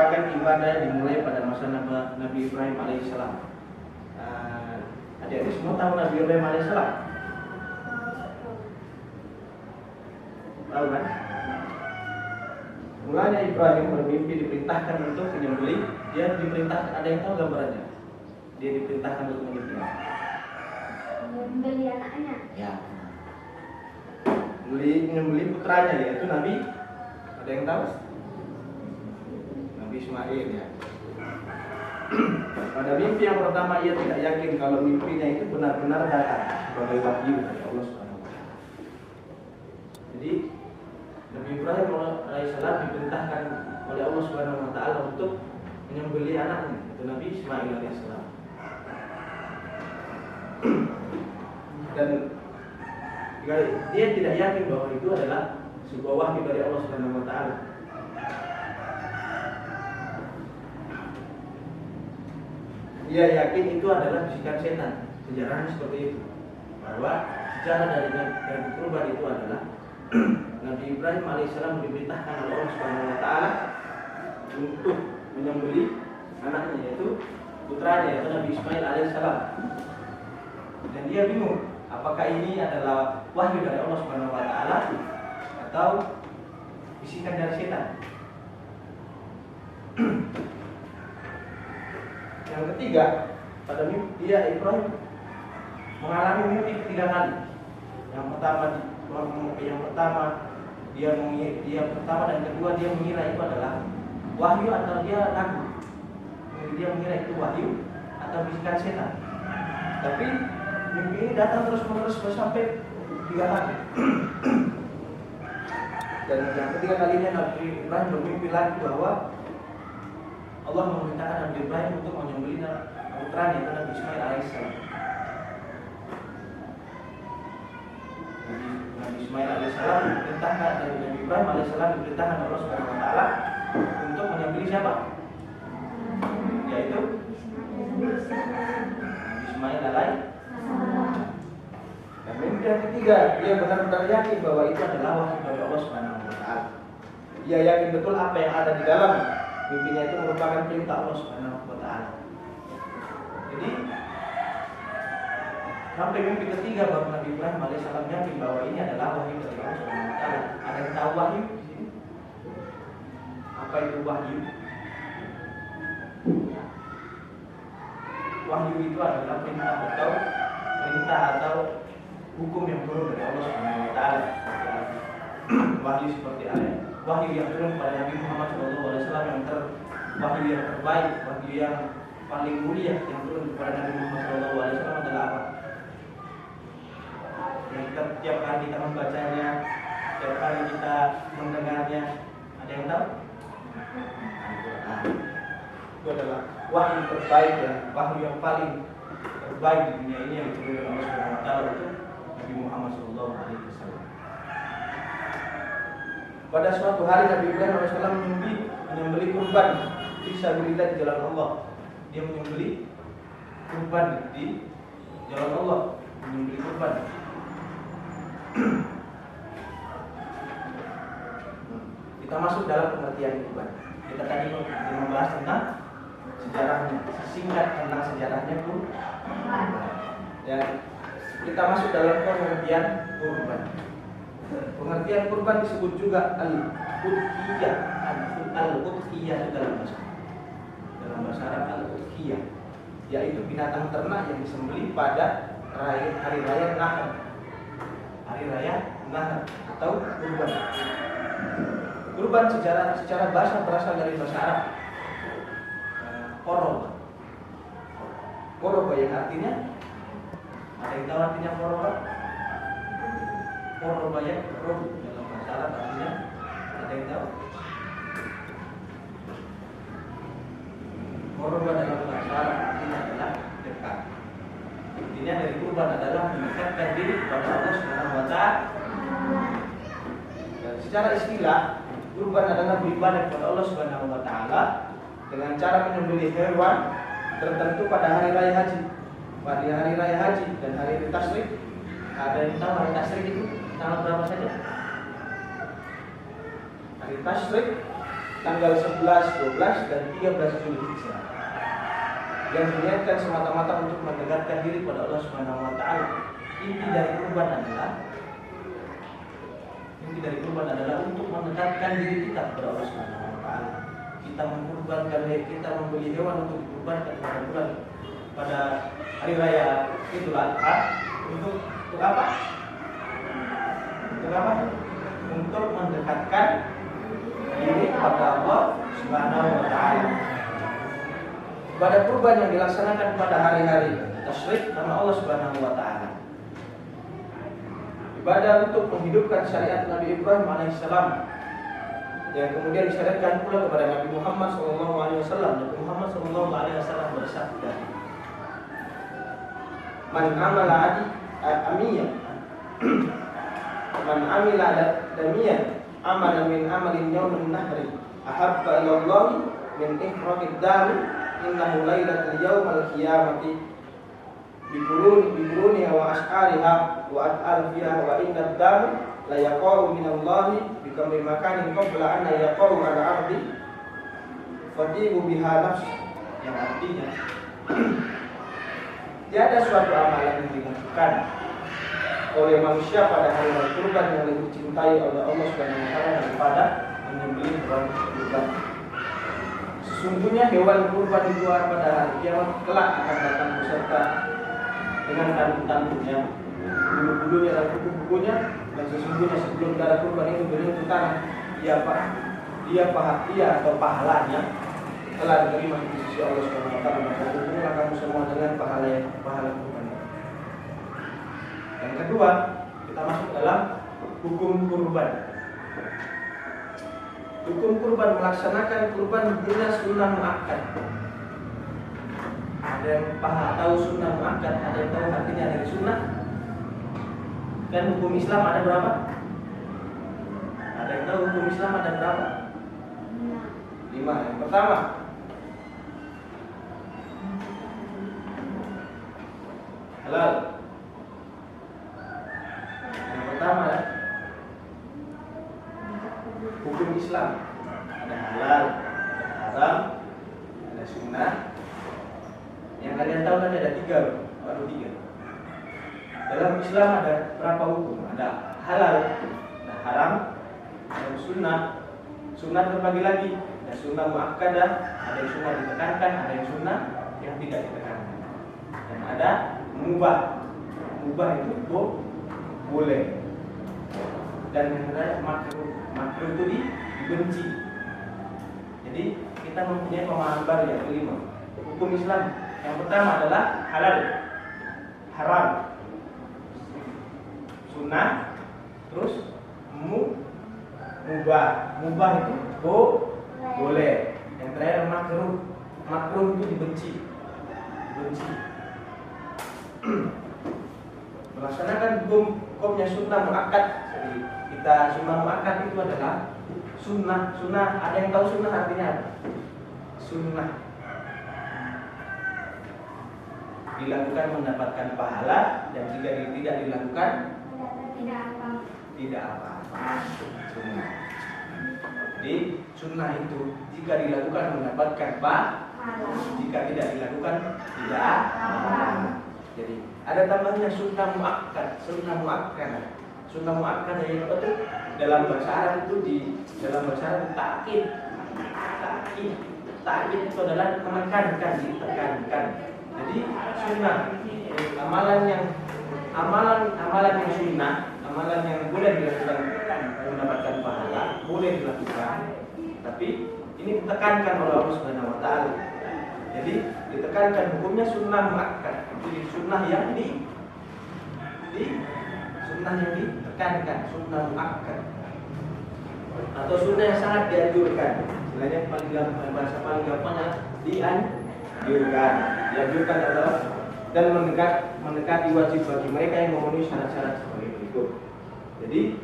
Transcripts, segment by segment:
merupakan ibadah yang dimulai pada masa Nabi Ibrahim alaihissalam. Adik-adik semua tahu Nabi Ibrahim alaihissalam? Tahu kan? Mulanya Ibrahim bermimpi diperintahkan untuk menyembelih. Dia diperintahkan, ada yang tahu gambarannya? Dia diperintahkan untuk menyembelih anaknya. Ya. Menyembelih putranya, yaitu Nabi. Ada yang tahu? Nabi Ismail ya. Pada mimpi yang pertama ia tidak yakin kalau mimpinya itu benar-benar datang sebagai wahyu dari Allah Subhanahu wa taala. Jadi Nabi Ibrahim alaihissalam diperintahkan oleh Allah Subhanahu wa taala untuk menyembelih anaknya, itu Nabi Ismail alaihissalam. Dan dia tidak yakin bahwa itu adalah sebuah wahyu dari Allah Subhanahu wa taala. Dia yakin itu adalah bisikan setan. Sejarahnya seperti itu. Bahwa sejarah dari kurban itu adalah Nabi Ibrahim alaihissalam diperintahkan oleh Allah Subhanahu wa taala untuk menyembelih anaknya, yaitu putranya, yaitu Nabi Ismail alaihissalam. Dan dia bingung, apakah ini adalah wahyu dari Allah Subhanahu wa taala atau bisikan dari setan. Yang ketiga, pada mimpi Ibrahim mengalami mimpi ketiga kali. Yang pertama dia pertama dan kedua dia mengira itu adalah wahyu atau dia ragu. Dia mengira itu wahyu atau bisikan setan. Tapi mimpi ini datang terus-menerus sampai 3 kali. Dan yang ketiga kalinya Nabi Ibrahim bermimpi lagi bahwa Allah memerintahkan Nabi Ibrahim untuk menyembelih putranya, yaitu Nabi Ismail alaihissalam. Nabi Ismail alaihissalam diperintahkan dari Nabi Ibrahim alaihissalam diperintahkan Allah Subhanahu wa taala untuk menyembelih siapa? Yaitu Nabi Ismail alaihissalam. Dan mimpi yang ketiga, dia benar-benar yakin bahwa itu adalah wahyu dari Allah Subhanahu wa taala. Dia yakin betul apa yang ada di dalam mimpinya itu merupakan perintah Allah Subhanahu wa taala. Jadi sampai mimpi ketiga baru Nabi Ibrahim alaihissalam yakin bahwa ini adalah wahyu dari Allah Subhanahu wa taala. Ada yang tahu wahyu di sini? Apa itu wahyu? Wahyu itu adalah perintah atau hukum yang turun dari Allah Subhanahu wa taala. Wahyu seperti apa? Wahyu yang turun pada Nabi Muhammad SAW wahyu yang terbaik, wahyu yang paling mulia yang turun kepada Nabi Muhammad SAW adalah apa? Yang kita tiap kali kita membacanya, tiap kali kita mendengarnya, ada yang tahu? Al-Quran. Itu adalah wahyu terbaik dan wahyu yang paling terbaik di dunia ini yang turun dari Allah Subhanahu wa taala itu Nabi Muhammad SAW. Pada suatu hari Nabi Ibrahim AS menyembelih kurban fisabilillah di jalan Allah. Dia menyembelih kurban di jalan Allah, menyembelih kurban. Kita masuk dalam pengertian kurban. Kita tadi membahas tentang sejarahnya, singkat tentang sejarahnya kurban. Dan kita masuk dalam pengertian kurban. Pengertian kurban disebut juga al-udhiyah. Al-udhiyah dalam bahasa Arab al-udhiyah, yaitu binatang ternak yang disembelih pada hari raya Nahar. Hari raya Nahar atau kurban. Kurban secara bahasa berasal dari bahasa Arab qoroba. Qoroba yang artinya, ada yang tahu artinya qoroba? Qoroba ya, qorob dalam bahasa Arab artinya, ada yang tahu? Qoroba dalam bahasa Arab artinya adalah dekat. Intinya dari kurban adalah mendekatkan diri kepada Allah Subhanahu wa taala. Dan secara istilah, kurban adalah beribadah kepada Allah Subhanahu wa taala dengan cara menyembelih hewan tertentu pada hari raya haji. Pada hari raya haji dan hari tasyrik. Ada yang tahu hari tasyrik itu tanggal berapa saja? Hari tasyrik tanggal 11, 12, dan 13 Zulhijjah yang diniatkan semata-mata untuk mendekatkan diri pada Allah Subhanahu wa taala. Inti dari kurban adalah untuk mendekatkan diri kita kepada Allah Subhanahu wa taala. Kita mengkurbankan diri, kita membeli hewan untuk dikurbankan pada bulan pada hari raya Idul Adha untuk apa? Untuk apa? Untuk mendekatkan diri kepada Allah Subhanahu wa taala. Ibadah kurban yang dilaksanakan pada hari-hari tasyrik karena Allah Subhanahu wa taala. Ibadah untuk menghidupkan syariat Nabi Ibrahim alaihissalam yang kemudian disyariatkan pula kepada Nabi Muhammad SAW. Nabi Muhammad SAW bersabda, "Man amila amiyah, man amila damiyah, amalan min amalin yaumin nahri, ahabba ila Allah min ihraqid dami, innahu lailatul yaumal qiyamati biquruni wa ash'ariha wa at'al fiha wa inna ad-dam la yaqa'u min Allah bikam makanin qabla an yaqa'u ala ardi fatibu biha nafs." Yang artinya tiada suatu amalan yang dilakukan oleh manusia pada hari raya kurban yang lebih dicintai oleh Allah Subhanahu wa taala daripada menyembelih hewan kurban. Sesungguhnya hewan kurban itu pada hari kiamat kelak akan datang beserta dengan tanduk-tanduknya, bulu-bulunya dan kuku-kukunya, dan sesungguhnya sebelum darah kurban itu menyentuh tanah, dia atau pahalanya telah diterima di sisi Allah Subhanahu wa taala. Maka berkumpullah kamu semua dengan pahala kurban. Yang kedua, kita masuk dalam hukum kurban. Hukum kurban melaksanakan kurban bila sunnah muakkad. Ada yang tahu sunnah muakkad, ada yang tahu artinya dari sunnah. Dan hukum Islam ada berapa? Ada yang tahu hukum Islam ada berapa? 5. Yang pertama, halal. Yang pertama ya, hukum Islam ada halal, ada haram, ada sunnah. Yang kalian tahu kan ada 3, baru 3. Dalam Islam ada berapa hukum? Ada halal, ada haram, ada sunnah. Sunnah terbagi lagi, ada sunnah muakkadah, ada yang sunnah ditekankan, ada yang sunnah yang tidak ditekankan. Dan ada mubah. Mubah itu boleh. Dan yang ada makruh. Makruh itu dibenci. Jadi kita mempunyai pemahaman baru yang kelima. Hukum Islam yang pertama adalah halal, haram, sunnah, terus mubah. Mubah itu boleh. Yang terakhir makruh. Makruh itu dibenci. Melaksanakan hukumnya sunnah muakkad. Jadi kita sunnah muakkad itu adalah sunnah. Ada yang tahu sunnah artinya apa? Sunnah dilakukan mendapatkan pahala, dan jika tidak dilakukan tidak apa-apa. Sunnah. Jadi sunnah itu jika dilakukan mendapatkan pahala, jika tidak dilakukan tidak apa-apa. Jadi ada tambahnya sunnah muakkad. Sunnah muakkad yang apa tuh? Dalam bahasa Arab itu ta'kid. Ta'kid itu adalah menekankan, ditekankan. Jadi sunnah, amalan yang sunnah, amalan yang boleh dilakukan mendapatkan pahala, boleh dilakukan. Tapi ini ditekankan oleh Allah Subhanahu wa taala. Jadi ditekankan hukumnya sunnah muakkad. Jadi sunnah yang ditekankan, sunnah muakkad. Atau sunnah yang sangat dianjurkan. Istilahnya bahasa paling gampangnya dianjurkan adalah dan mendekati wajib bagi mereka yang memenuhi syarat-syarat sebagai berikut. Jadi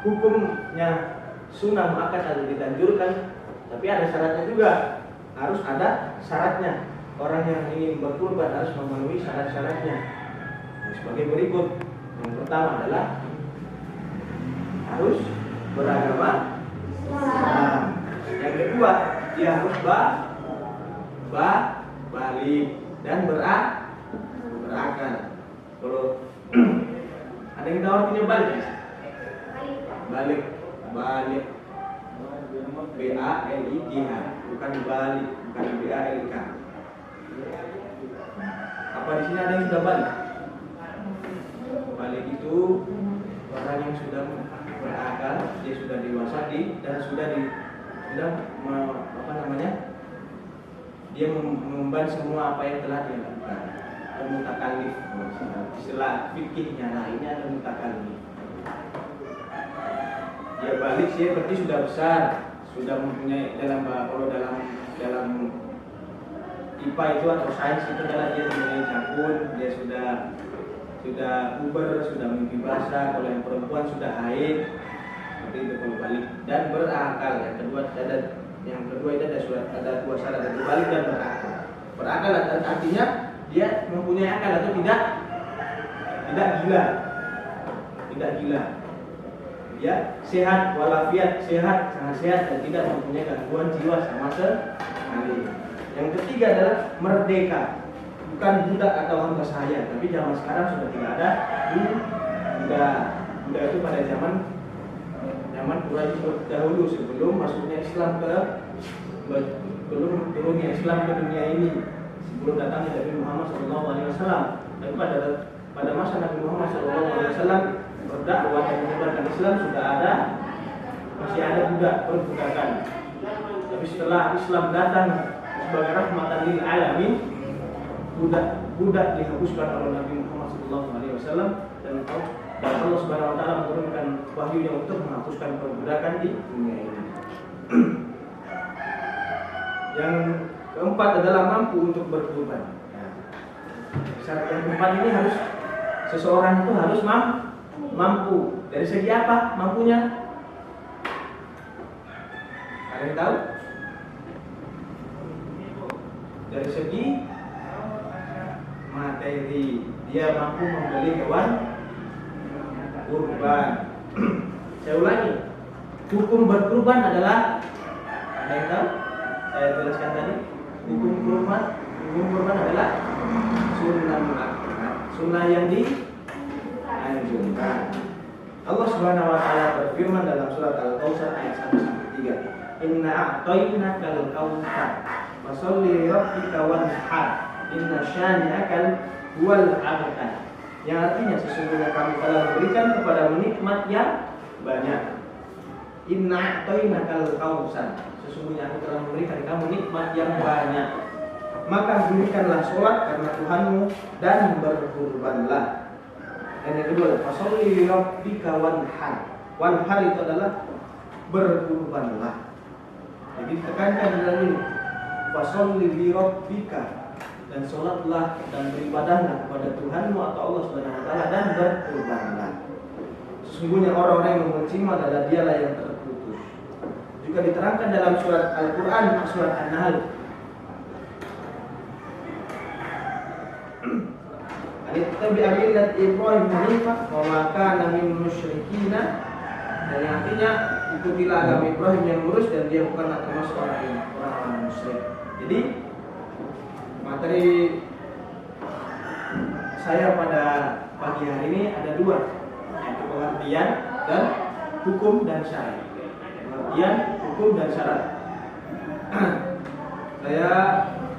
hukumnya sunnah muakkad harus dianjurkan, tapi ada syaratnya juga. Harus ada syaratnya. Orang yang ingin berkurban harus memenuhi syarat-syaratnya. Sebagai berikut. Yang pertama adalah harus beragama Islam. kedua, dia harus balik dan berakal. Kalau ada yang tahu artinya balik? Balik B-A-L-I-K-H, bukan balik, bukan B-A-L-I-K. Apa di sini ada yang sudah balik? Balik itu orang yang sudah berakal, dia sudah dewasa dan sudah dia mememban semua apa yang telah dia lakukan. Mutakalif, istilah fikihnya lainnya ada mutakalif. Dia balik sih berarti sudah besar, sudah mempunyai dalam IPA itu atau sains itu adalah dia mempunyai jakun, dia sudah puber, sudah mimpi basah. Kalau yang perempuan sudah haid, seperti itu kalau balik dan berakal. Yang kedua itu ada dua syarat, ada balik dan berakal. Berakal artinya dia mempunyai akal atau tidak gila. Ya, sehat walafiat, sangat sehat dan tidak mempunyai gangguan jiwa sama sekali. Yang ketiga adalah merdeka, bukan budak atau hamba sahaya. Tapi zaman sekarang sudah tidak ada budak itu pada zaman Quraisy dahulu sebelum masuknya Islam belum turunnya Islam ke dunia ini, sebelum datangnya Nabi Muhammad SAW. Tapi pada masa Nabi Muhammad SAW berdakwah dan menyebarkan Islam masih ada perbudakan. Tapi setelah Islam datang sebagai rahmatan lil alamin, budak dihapuskan oleh Nabi Muhammad SAW dan Allah Subhanahu wa taala menurunkan wahyunya untuk menghapuskan perbudakan di dunia ini. Yang keempat adalah mampu untuk berkorban. Syarat yang keempat ini seseorang itu harus mampu. Dari segi apa mampunya? Ada yang tahu? Dari segi materi, dia mampu membeli hewan kurban. Saya ulangi, hukum berkurban adalah, ada yang tahu? Saya jelaskan tadi. Hukum kurban adalah sunnah muakkad, sunnah yang dianjurkan. Allah Subhanahu wa taala berfirman dalam surat Al-Kautsar ayat 1-3. Inna a'tainakal kautsar fasholli lirabbika wanhar inna syani'akal huwal abtar. Yang artinya sesungguhnya kami telah memberikan kepadamu nikmat yang banyak. Inna a'tainakal kautsar, sesungguhnya aku telah memberikan kamu nikmat yang banyak. Maka dirikanlah sholat karena Tuhanmu dan berkurbanlah. Dan yang kedua, fasholli lirabbika wanhar. Wanhar itu adalah berkurbanlah. Jadi tekankan dalam ini, fasholli lirabbika, dan sholatlah dan beribadahlah kepada Tuhanmu atau Allah Subhanahu wa taala dan berkurbanlah. Sesungguhnya orang-orang yang membencimu adalah dialah yang terputus. Juga diterangkan dalam surat Al-Quran, surat An-Nahl. Tabi millat Ibrahim hanifah wa ma kana minal musyrikin. Dan yang artinya ikutilah agama Ibrahim yang lurus dan dia bukanlah termasuk orang musyrik. Jadi materi saya pada pagi hari ini ada dua, yaitu pengertian dan hukum dan syarat. Pengertian, hukum dan syarat. Saya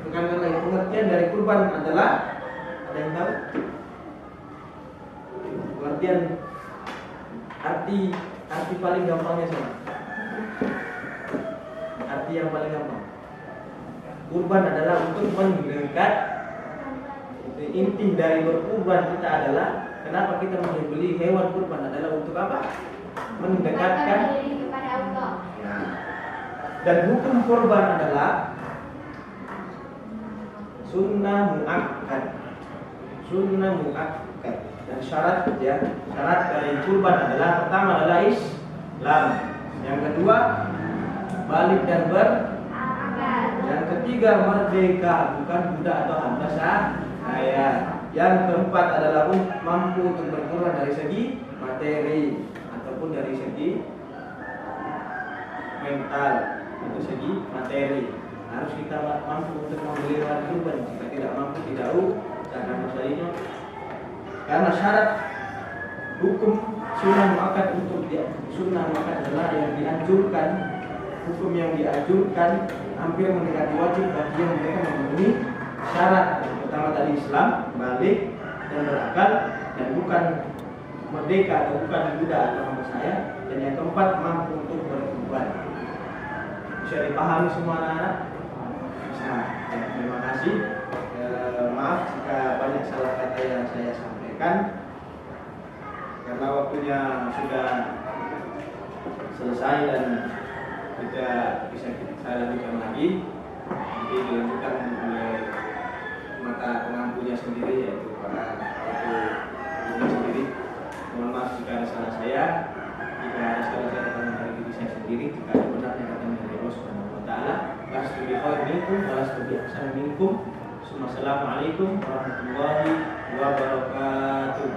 tekankan lagi, pengertian dari kurban adalah, ada yang tahu? Pengertian arti paling gampangnya sama. Arti yang paling gampang. Kurban adalah untuk mendekat. Inti dari berkurban kita adalah, kenapa kita membeli hewan kurban adalah untuk apa? Mendekatkan diri kepada Allah. Ya. Dan hukum kurban adalah sunnah muakkad. Sunnah muakkad. Dan syarat dari kurban adalah, pertama adalah Islam. Yang kedua balik dan yang ketiga merdeka, bukan budak atau hamba sahaya. Yang keempat adalah mampu untuk berkurban dari segi materi ataupun dari segi mental. itu segi materi. Harus kita mampu untuk membeli hewan kurban. Jika tidak mampu, tidak karena masalahnya. Karena syarat hukum sunnah muakkad untuk sunnah muakkad adalah yang dianjurkan, hukum yang dianjurkan hampir mendekati wajib bagi yang mereka memenuhi syarat. Pertama tadi Islam, balik dan berakal, dan bukan merdeka atau bukan budak atau nama saya, dan yang keempat mampu untuk berkorban. Bisa dipahami semua anak-anak? Bisa. Ya, terima kasih. Maaf jika banyak salah kata yang saya sampaikan, karena waktunya sudah selesai dan tidak bisa saya lanjutkan lagi. Nanti dilanjutkan oleh mata pengampunya sendiri, yaitu gurunya sendiri. Mohon maaf jika ada salah saya, jika ada salah saya datang dari diri saya sendiri, jika ada benar yang datang dari Allah Subhanahu wa taala. Lastu bi khairin minkum wa lastu bi ahsanin minkum. Assalamualaikum warahmatullahi wabarakatuh.